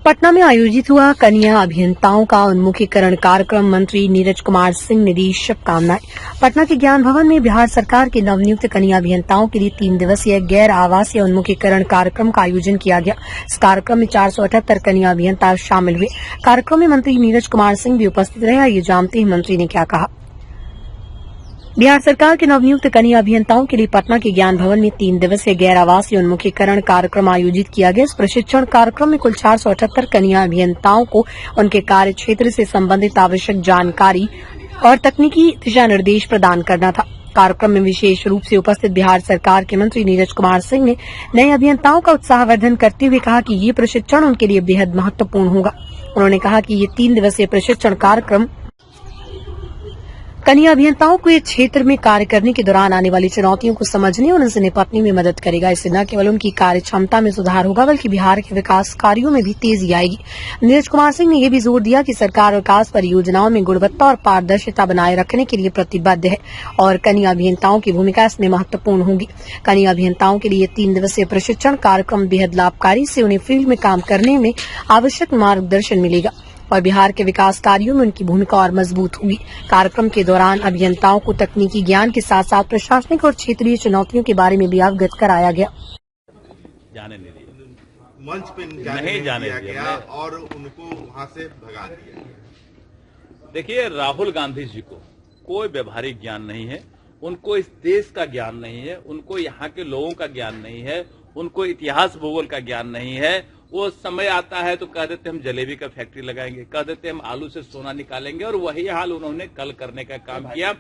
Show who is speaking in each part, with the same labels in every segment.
Speaker 1: पटना में आयोजित हुआ कन्या अभियंताओं का उन्मुखीकरण कार्यक्रम। मंत्री नीरज कुमार सिंह ने दी शुभकामनाएं। पटना के ज्ञान भवन में बिहार सरकार के नवनियुक्त कन्या अभियंताओं के लिए 3 दिवसीय गैर आवासीय उन्मुखीकरण कार्यक्रम का आयोजन किया गया। इस कार्यक्रम में 478 कन्या अभियंता शामिल हुए। कार्यक्रम में मंत्री नीरज कुमार सिंह भी उपस्थित रहे। आइए जानते हैं मंत्री ने क्या कहा। बिहार सरकार के नवनियुक्त कन्या अभियंताओं के लिए पटना के ज्ञान भवन में 3 दिवसीय गैर आवासीय उन्मुखीकरण कार्यक्रम आयोजित किया गया। इस प्रशिक्षण कार्यक्रम में कुल 478 कन्या अभियंताओं को उनके कार्य क्षेत्र से संबंधित आवश्यक जानकारी और तकनीकी दिशा निर्देश प्रदान करना था। कार्यक्रम में विशेष रूप से उपस्थित बिहार सरकार के मंत्री नीरज कुमार सिंह ने नए अभियंताओं का उत्साहवर्धन करते हुए कहा कि ये प्रशिक्षण उनके लिए बेहद महत्वपूर्ण होगा। उन्होंने कहा कि ये 3 दिवसीय प्रशिक्षण कार्यक्रम कन्या अभियंताओं को इस क्षेत्र में कार्य करने के दौरान आने वाली चुनौतियों को समझने और उनसे निपटने में मदद करेगा। इससे न केवल उनकी कार्य क्षमता में सुधार होगा बल्कि बिहार के विकास कार्यों में भी तेजी आएगी। नीरज कुमार सिंह ने यह भी जोर दिया कि सरकार विकास परियोजनाओं में गुणवत्ता और पारदर्शिता बनाए रखने के लिए प्रतिबद्ध है और कन्या अभियंताओं की भूमिका इसमें महत्वपूर्ण होगी। कन्या अभियंताओं के लिए 3 दिवसीय प्रशिक्षण कार्यक्रम बेहद लाभकारी से उन्हें फील्ड में काम करने में आवश्यक मार्गदर्शन मिलेगा और बिहार के विकास कार्यों में उनकी भूमिका और मजबूत होगी। कार्यक्रम के दौरान अभियंताओं को तकनीकी ज्ञान के साथ साथ प्रशासनिक और क्षेत्रीय चुनौतियों के बारे में भी अवगत कराया गया।
Speaker 2: जाने नहीं दिया,
Speaker 3: मंच पे नहीं जाने दिया और उनको वहां से भगा दिया।
Speaker 2: देखिए, राहुल गांधी जी को कोई व्यवहारिक ज्ञान नहीं है, उनको इस देश का ज्ञान नहीं है, उनको यहाँ के लोगों का ज्ञान नहीं है, उनको इतिहास भूगोल का ज्ञान नहीं है। वो समय आता है तो कह देते हम जलेबी का फैक्ट्री लगाएंगे, कह देते हम आलू से सोना निकालेंगे और वही हाल उन्होंने कल करने का काम किया।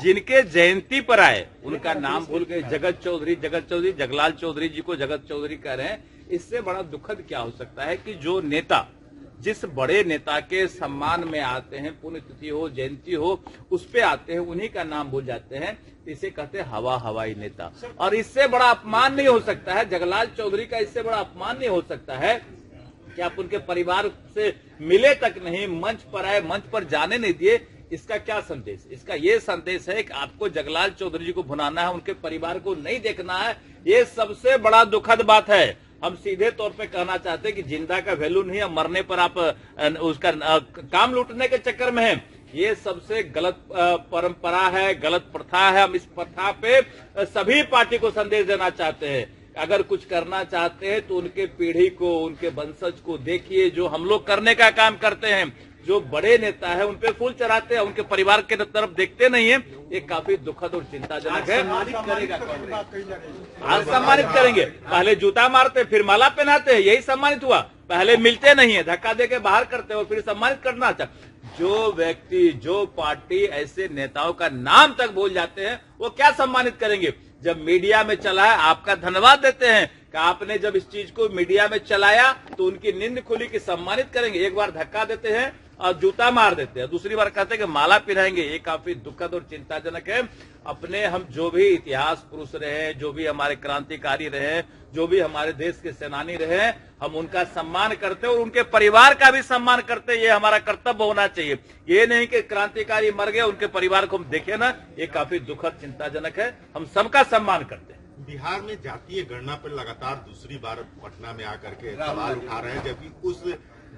Speaker 2: जिनके जयंती पर आए उनका नाम भूल गए। जगत चौधरी, जगलाल चौधरी जी को जगत चौधरी कह रहे हैं। इससे बड़ा दुखद क्या हो सकता है कि जो नेता जिस बड़े नेता के सम्मान में आते हैं, पुण्यतिथि हो, जयंती हो, उस पे आते हैं, उन्हीं का नाम भूल जाते हैं। इसे कहते हैं हवाई नेता। और इससे बड़ा अपमान नहीं हो सकता है, जगलाल चौधरी का इससे बड़ा अपमान नहीं हो सकता है कि आप उनके परिवार से मिले तक नहीं, मंच पर आए, मंच पर जाने नहीं दिए। इसका क्या संदेश? इसका ये संदेश है कि आपको जगलाल चौधरी जी को भुनाना है, उनके परिवार को नहीं देखना है। ये सबसे बड़ा दुखद बात है। हम सीधे तौर पे कहना चाहते हैं कि जिंदा का वैल्यू नहीं है, मरने पर आप उसका काम लूटने के चक्कर में है। ये सबसे गलत परंपरा है, गलत प्रथा है। हम इस प्रथा पे सभी पार्टी को संदेश देना चाहते हैं। अगर कुछ करना चाहते हैं तो उनके पीढ़ी को, उनके वंशज को देखिए, जो हम लोग करने का काम करते हैं। जो बड़े नेता है उन पे फूल चढ़ाते हैं, उनके परिवार के तरफ देखते नहीं है। ये काफी दुखद और चिंताजनक है। आज सम्मानित करेंगे, पहले जूता मारते फिर माला पहनाते हैं, यही सम्मानित हुआ। पहले मिलते नहीं है, धक्का देके बाहर करते हो, फिर सम्मानित करना चाहते। जो व्यक्ति, जो पार्टी ऐसे नेताओं का नाम तक भूल जाते हैं, वो क्या सम्मानित करेंगे? जब मीडिया में चला है, आपका धन्यवाद देते हैं कि आपने जब इस चीज को मीडिया में चलाया तो उनकी नींद खुली कि सम्मानित करेंगे। एक बार धक्का देते हैं और जूता मार देते हैं, दूसरी बार कहते हैं कि माला पहनाएंगे। ये काफी दुखद और चिंताजनक है। अपने हम जो भी इतिहास पुरुष रहे, जो भी हमारे क्रांतिकारी रहे, जो भी हमारे देश के सेनानी रहे, हम उनका सम्मान करते और उनके परिवार का भी सम्मान करते। ये हमारा कर्तव्य होना चाहिए। ये नहीं कि क्रांतिकारी मर गए, उनके परिवार को हम देखे ना। ये काफी दुखद, चिंताजनक है। हम सबका सम्मान करते हैं।
Speaker 3: बिहार में जातीय गणना पर लगातार दूसरी बार पटना में आकर के सवाल उठा रहे हैं, जबकि उस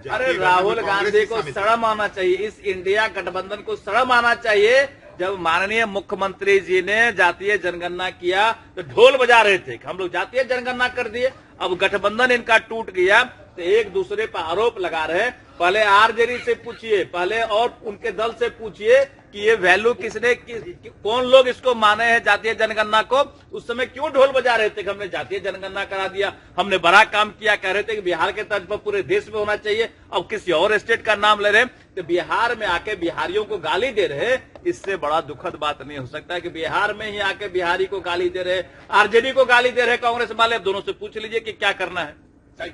Speaker 2: अरे राहुल गांधी को शर्म आना चाहिए, इस इंडिया गठबंधन को शर्म आना चाहिए। जब माननीय मुख्यमंत्री जी ने जातीय जनगणना किया तो ढोल बजा रहे थे कि हम लोग जातीय जनगणना कर दिए। अब गठबंधन इनका टूट गया तो एक दूसरे पर आरोप लगा रहे हैं। पहले आरजेडी से पूछिए, पहले और उनके दल से पूछिए कि ये वैल्यू किसने, कौन लोग इसको माने हैं जातीय जनगणना को। उस समय क्यों ढोल बजा रहे थे कि हमने जातीय जनगणना करा दिया, हमने बड़ा काम किया, कह रहे थे कि बिहार के तर्ज पर पूरे देश में होना चाहिए। अब किसी और स्टेट का नाम ले रहे हैं तो बिहार में आके बिहारियों को गाली दे रहे। इससे बड़ा दुखद बात नहीं हो सकता है कि बिहार में ही आके बिहारी को गाली दे रहे, आरजेडी को गाली दे रहे कांग्रेस वाले। दोनों से पूछ लीजिए कि क्या करना है।